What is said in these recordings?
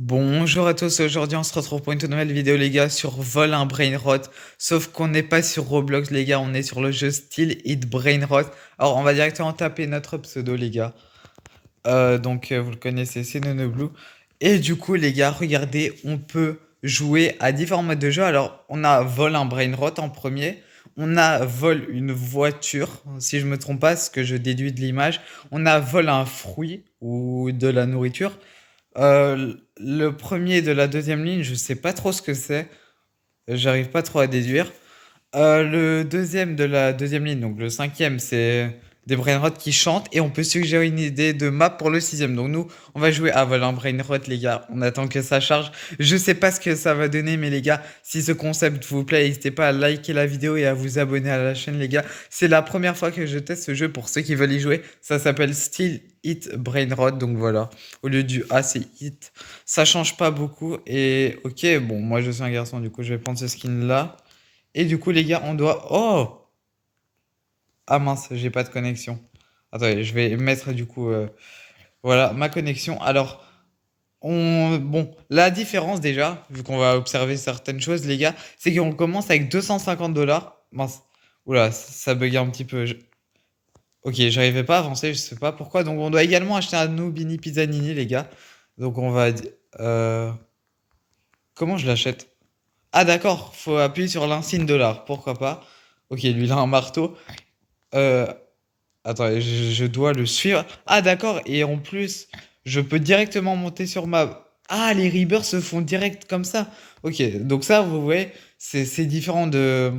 Bonjour à tous, aujourd'hui on se retrouve pour une toute nouvelle vidéo les gars sur Vol un Brainrot. Sauf qu'on n'est pas sur Roblox les gars, on est sur le jeu Still It Brainrot. Alors on va directement taper notre pseudo les gars. Vous le connaissez, c'est NonoBlue. Et du coup les gars, regardez, on peut jouer à différents modes de jeu. Alors on a Vol un Brainrot en premier. On a Vol une voiture, si je me trompe pas, ce que je déduis de l'image. On a Vol un fruit ou de la nourriture. Le premier de la deuxième ligne, je sais pas trop ce que c'est. J'arrive pas trop à déduire. Le deuxième de la deuxième ligne, donc le cinquième, c'est des brainrots qui chantent et on peut suggérer une idée de map pour le sixième. Donc nous, on va jouer à Volant Brainrot, les gars. On attend que ça charge. Je sais pas ce que ça va donner, mais les gars, si ce concept vous plaît, n'hésitez pas à liker la vidéo et à vous abonner à la chaîne, les gars. C'est la première fois que je teste ce jeu pour ceux qui veulent y jouer. Ça s'appelle Still Hit Brainrot, donc voilà. Au lieu du A, c'est Hit. Ça change pas beaucoup et ok, bon, moi je suis un garçon, du coup je vais prendre ce skin là. Et du coup, les gars, on doit. Oh! Ah mince, j'ai pas de connexion. Attendez, je vais mettre du coup. Voilà, ma connexion. Alors, bon, la différence déjà, vu qu'on va observer certaines choses, les gars, c'est qu'on commence avec 250 $. Mince. Oula, ça bug un petit peu. Ok, j'arrivais pas à avancer, je sais pas pourquoi. Donc, on doit également acheter un Nubini Pizzanini, les gars. Donc, on va. euh, Comment je l'achète? Ah, d'accord, faut appuyer sur l'insigne dollar. Pourquoi pas? Ok, lui, il a un marteau. Euh, Attends, je dois le suivre. Ah, d'accord. Et en plus, je peux directement monter sur ma. Ah, les rebirths se font direct comme ça. Ok, donc ça, vous voyez, c'est différent de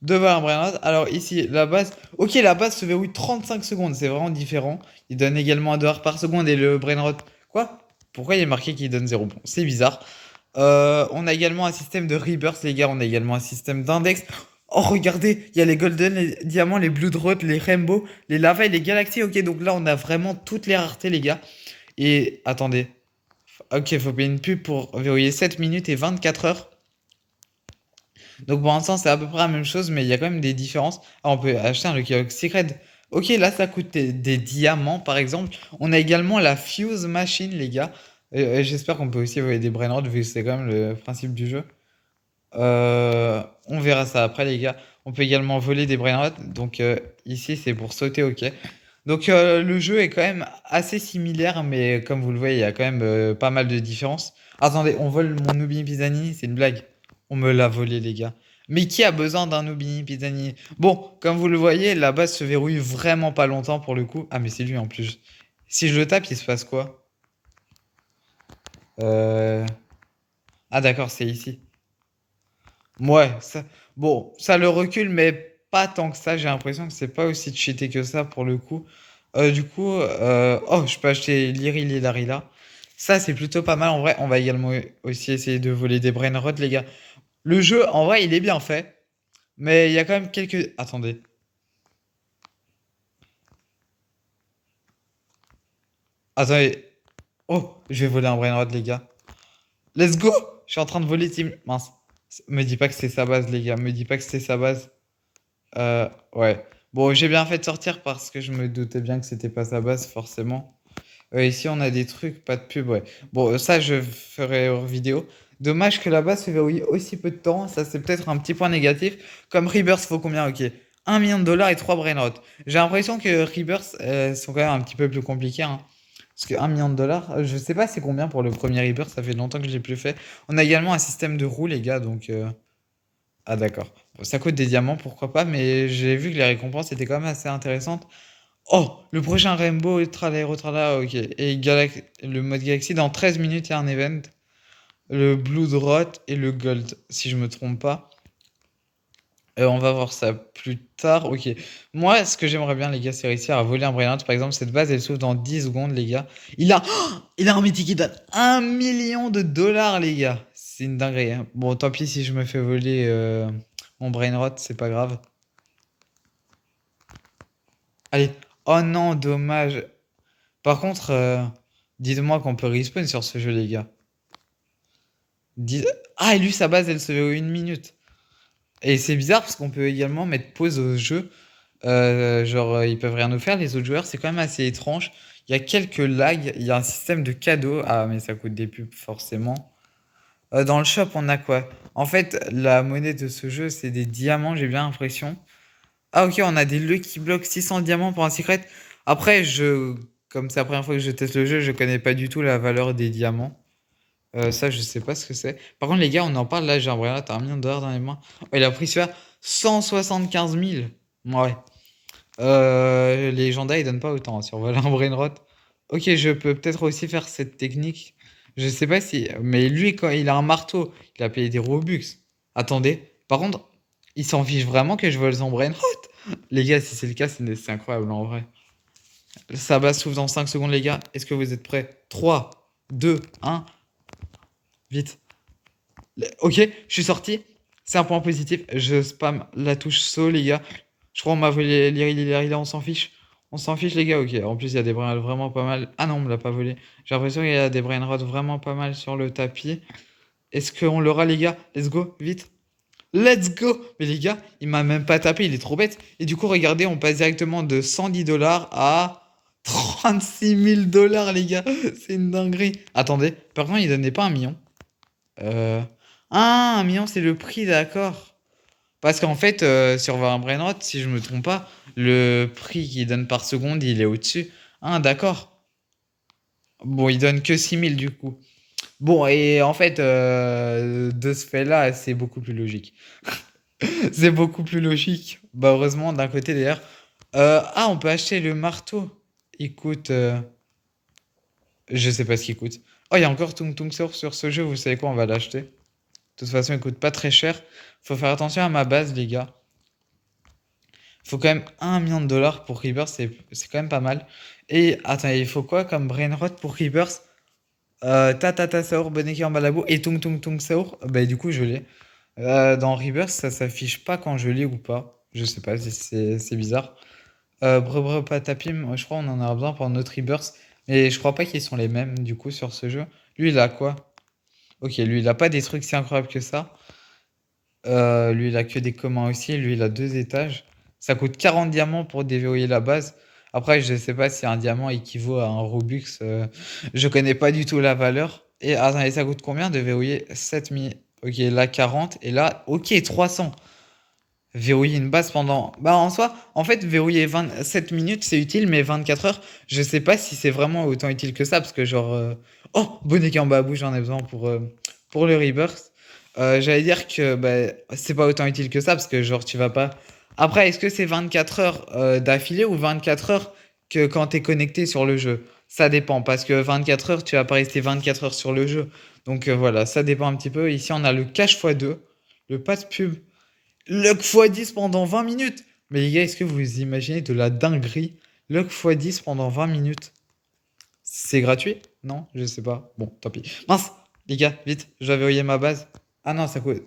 Valorant Brainrot. Alors ici, la base. Ok, la base se verrouille 35 secondes. C'est vraiment différent. Il donne également un dollar par seconde. Et le Brainrot. Quoi? Pourquoi il est marqué qu'il donne zéro? Bon, c'est bizarre. On a également un système de rebirth, les gars. On a également un système d'index. Oh, regardez, il y a les golden, les diamants, les blue drought, les rainbow, les lava et les galaxies. Ok, donc là, on a vraiment toutes les raretés, les gars. Et attendez. Ok, faut payer une pub pour verrouiller 7 minutes et 24 heures. Donc pour l'instant, c'est à peu près la même chose, mais il y a quand même des différences. Ah, on peut acheter un Lucky Lock Secret. Ok, là, ça coûte des diamants, par exemple. On a également la Fuse Machine, les gars. Et j'espère qu'on peut aussi voler des Brainrod, vu que c'est quand même le principe du jeu. On verra ça après, les gars. On peut également voler des brainrots. Donc ici, c'est pour sauter, ok. Donc le jeu est quand même assez similaire, mais comme vous le voyez, il y a quand même pas mal de différences. Attendez, on vole mon Nubini Pisani, c'est une blague. On me l'a volé, les gars. Mais qui a besoin d'un Nubini Pisani? Bon, comme vous le voyez, la base se verrouille vraiment pas longtemps pour le coup. Ah, mais c'est lui en plus. Si je le tape, il se passe quoi? Euh... Ah, d'accord, c'est ici. Ouais, ça, bon, ça le recule, mais pas tant que ça. J'ai l'impression que c'est pas aussi cheaté que ça pour le coup. Oh, je peux acheter l'Iril et l'Arila. Ça, c'est plutôt pas mal en vrai. On va également aussi essayer de voler des Brainrot, les gars. Le jeu, en vrai, il est bien fait. Mais il y a quand même quelques. Attendez. Attendez. Oh, je vais voler un Brainrot, les gars. Let's go! Je suis en train de voler Team. Mince. Me dis pas que c'est sa base, les gars. Me dis pas que c'est sa base. Ouais. Bon, j'ai bien fait de sortir parce que je me doutais bien que c'était pas sa base, forcément. Ici, on a des trucs, pas de pub, ouais. Bon, ça, je ferai hors vidéo. Dommage que la base se verrouille aussi peu de temps. Ça, c'est peut-être un petit point négatif. Comme Rebirth, faut combien? Ok. 1 million de dollars et 3 brainrots. J'ai l'impression que Rebirth sont quand même un petit peu plus compliqués, hein. Parce que 1 million de dollars, je sais pas c'est combien pour le premier Rebirth, ça fait longtemps que je l'ai plus fait. On a également un système de roue, les gars, donc. Ah d'accord. Bon, ça coûte des diamants, pourquoi pas, mais j'ai vu que les récompenses étaient quand même assez intéressantes. Oh, le prochain Rainbow, tralala, tralala, ok. Et le mode Galaxy, dans 13 minutes, il y a un event. Le Blue Drought et le Gold, si je me trompe pas. On va voir ça plus tard. Ok. Moi, ce que j'aimerais bien, les gars, c'est réussir à voler un Brilliant. Par exemple, cette base, elle s'ouvre dans 10 secondes, les gars. Il a un mythique qui donne 1 million de dollars, les gars. C'est une dinguerie, hein. Bon, tant pis si je me fais voler mon Brainrot, c'est pas grave. Allez. Oh non, dommage. Par contre, dites-moi qu'on peut respawn sur ce jeu, les gars. Ah, et lui, sa base, elle se fait en 1 minute. Et c'est bizarre parce qu'on peut également mettre pause au jeu. Genre, ils peuvent rien nous faire, les autres joueurs. C'est quand même assez étrange. Il y a quelques lags. Il y a un système de cadeaux. Ah, mais ça coûte des pubs, forcément. Dans le shop, on a quoi? En fait, la monnaie de ce jeu, c'est des diamants, j'ai bien l'impression. Ah, ok, on a des Lucky Block 600 diamants pour un secret. Après, comme c'est la première fois que je teste le jeu, je connais pas du tout la valeur des diamants. Ça, je sais pas ce que c'est. Par contre, les gars, on en parle là. J'ai un Umbrella, t'as $1 million dans les mains. Oh, il a pris celui-là 175 000. Ouais. Les Janda, ils donnent pas autant sur Valin Brainrot. Ok, je peux peut-être aussi faire cette technique. Je sais pas si. Mais lui, quand il a un marteau, il a payé des Robux. Attendez. Par contre, il s'en fiche vraiment que je vole son Brainrot. Les gars, si c'est le cas, c'est incroyable en vrai. Ça base s'ouvre dans 5 secondes, les gars. Est-ce que vous êtes prêts? 3, 2, 1. Vite. Ok, je suis sorti. C'est un point positif. Je spam la touche saut, les gars. Je crois qu'on m'a volé on s'en fiche. On s'en fiche, les gars, ok. En plus, il y a des brain vraiment pas mal. Ah non, on me l'a pas volé. J'ai l'impression qu'il y a des brain rods vraiment pas mal sur le tapis. Est-ce qu'on l'aura, les gars? Let's go, vite. Let's go! Mais les gars, il m'a même pas tapé, il est trop bête. Et du coup, regardez, on passe directement de 110 dollars à 36 000 dollars, les gars. C'est une dinguerie. Attendez, par contre, il donnait pas 1 million. Euh... Ah, 1 million, c'est le prix, d'accord. Parce qu'en fait, sur un Brainrot, si je me trompe pas, le prix qu'il donne par seconde, il est au-dessus. Ah, d'accord. Bon, il donne que 6 000 du coup. Bon, et en fait, de ce fait-là, c'est beaucoup plus logique. C'est beaucoup plus logique. Bah, heureusement, d'un côté d'ailleurs. Ah, on peut acheter le marteau. Il coûte. Je sais pas ce qu'il coûte. Oh, il y a encore Tung Tung Source sur ce jeu, vous savez quoi, on va l'acheter. De toute façon, il coûte pas très cher. Faut faire attention à ma base, les gars. Faut quand même 1 million de dollars pour Rebirth, c'est quand même pas mal. Et attends, il faut quoi comme Brainrot pour Rebirth? Tata Saur, Boneki en balabou et Tung Tung Tung Saur. Bah, du coup, je l'ai. Dans Rebirth, ça s'affiche pas quand je l'ai ou pas. Je sais pas, c'est bizarre. Bre Patapim, ouais, je crois qu'on en a besoin pour notre Rebirth. Mais je crois pas qu'ils sont les mêmes du coup sur ce jeu. Lui, il a quoi? Ok, lui, il a pas des trucs si incroyables que ça. Lui, il a que des communs aussi. Lui, il a 2 étages. Ça coûte 40 diamants pour déverrouiller la base. Après, je sais pas si un diamant équivaut à un Robux. Je connais pas du tout la valeur. Et attends, et ça coûte combien de verrouiller 7000? Ok, là 40. Et là, ok, 300. Verrouiller une base pendant. Bah, en soi, en fait, verrouiller 27 minutes, c'est utile, mais 24 heures, je sais pas si c'est vraiment autant utile que ça. Parce que, genre. Oh, bonnet en babou, j'en ai besoin pour le Rebirth. J'allais dire que bah, c'est pas autant utile que ça. Parce que, genre, tu vas pas. Après, est-ce que c'est 24 heures d'affilée ou 24 heures que quand t'es connecté sur le jeu? Ça dépend. Parce que 24 heures, tu vas pas rester 24 heures sur le jeu. Donc, voilà, ça dépend un petit peu. Ici, on a le cash x2, le pass pub. Luck x10 pendant 20 minutes. Mais les gars, est-ce que vous imaginez de la dinguerie? Luck x10 pendant 20 minutes. C'est gratuit? Non, je sais pas. Bon, tant pis. Mince, les gars, vite, je dois verrouiller ma base. Ah non, ça coûte.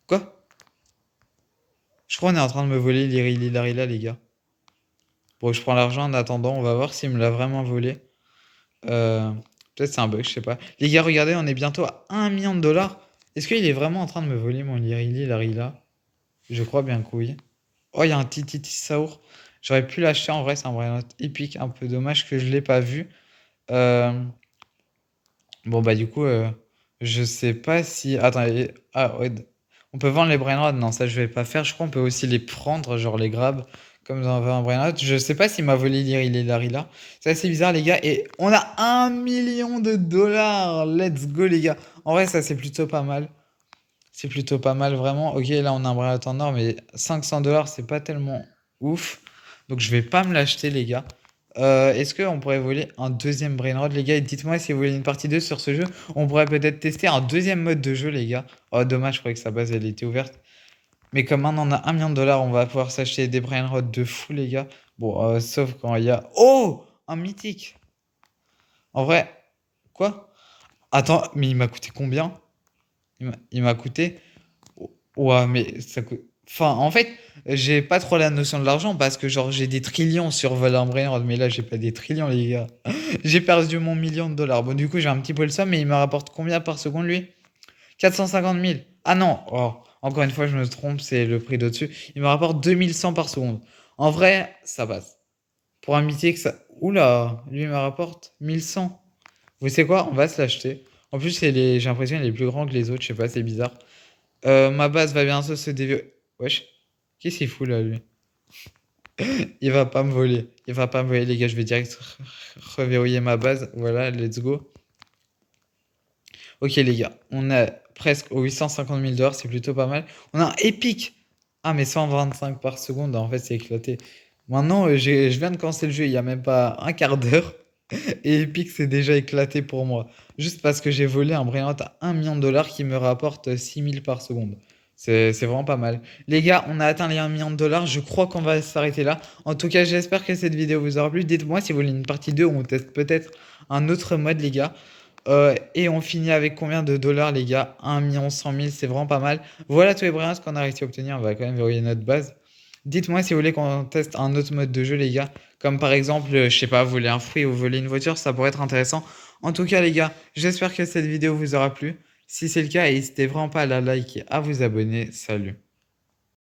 Quoi? Je crois qu'on est en train de me voler l'Ilarila, les gars. Bon, je prends l'argent en attendant, on va voir s'il me l'a vraiment volé. Euh, Peut-être c'est un bug, je sais pas. Les gars, regardez, on est bientôt à 1 million de dollars. Est-ce qu'il est vraiment en train de me voler mon Ilarila? Je crois bien que oui. Oh, il y a un Tititi Saur. J'aurais pu l'acheter en vrai, c'est un vrai note épique. Un peu dommage que je l'ai pas vu. Euh, Bon, bah, du coup, je sais pas si. Attends, ah, ouais. On peut vendre les brainrods? Non, ça, je vais pas faire. Je crois qu'on peut aussi les prendre, genre les grab, comme dans un brainrod. Je sais pas s'il m'a volé Larila. C'est assez bizarre, les gars. Et on a 1 million de dollars. Let's go, les gars. En vrai, ça, c'est plutôt pas mal. C'est plutôt pas mal, vraiment. Ok, là, on a un brainrod en or, mais 500 dollars, c'est pas tellement ouf. Donc, je vais pas me l'acheter, les gars. Est-ce qu'on pourrait voler un deuxième Brainrod, les gars? Et dites-moi si vous voulez une partie 2 sur ce jeu. On pourrait peut-être tester un deuxième mode de jeu, les gars. Oh, dommage, je croyais que sa base, elle était ouverte. Mais comme on en a 1 million de dollars, on va pouvoir s'acheter des Brainrods de fou, les gars. Bon, sauf quand il y a... Oh! Un mythique! En vrai, quoi? Attends, mais il m'a coûté combien? Il m'a coûté... Ouais, mais ça coûte. Enfin, en fait, j'ai pas trop la notion de l'argent parce que, genre, j'ai des trillions sur Valor Brainrod, mais là, j'ai pas des trillions, les gars. J'ai perdu mon million de dollars. Bon, du coup, j'ai un petit peu le somme, mais il me rapporte combien par seconde, lui? 450 000. Ah non, oh, encore une fois, je me trompe, c'est le prix d'au-dessus. Il me rapporte 2100 par seconde. En vrai, ça passe. Pour un mythique, ça... Oula, lui il me rapporte 1100. Vous savez quoi? On va se l'acheter. En plus, j'ai l'impression qu'il est plus grand que les autres, je sais pas, c'est bizarre. Ma base va bientôt se dévier. Wesh, qu'est-ce qu'il fout là, lui? Il va pas me voler. Il va pas me voler, les gars. Je vais direct reverrouiller ma base. Voilà, let's go. Ok, les gars. On a presque aux 850 000 dollars. C'est plutôt pas mal. On a un épique. Ah, mais 125 par seconde. En fait, c'est éclaté. Maintenant, je viens de commencer le jeu. Il y a même pas un quart d'heure. Et Epic, c'est déjà éclaté pour moi. Juste parce que j'ai volé un Brainrot à 1 million de dollars qui me rapporte 6 000 par seconde. C'est vraiment pas mal. Les gars, on a atteint les 1 million de dollars. Je crois qu'on va s'arrêter là. En tout cas, j'espère que cette vidéo vous aura plu. Dites-moi si vous voulez une partie 2 où on teste peut-être un autre mode, les gars. Et on finit avec combien de dollars, les gars? 1 100 000, c'est vraiment pas mal. Voilà tous les Brainrots qu'on a réussi à obtenir. On va quand même verrouiller notre base. Dites-moi si vous voulez qu'on teste un autre mode de jeu, les gars. Comme par exemple, je sais pas, voler un fruit ou voler une voiture, ça pourrait être intéressant. En tout cas, les gars, j'espère que cette vidéo vous aura plu. Si c'est le cas, n'hésitez vraiment pas à la liker, à vous abonner. Salut.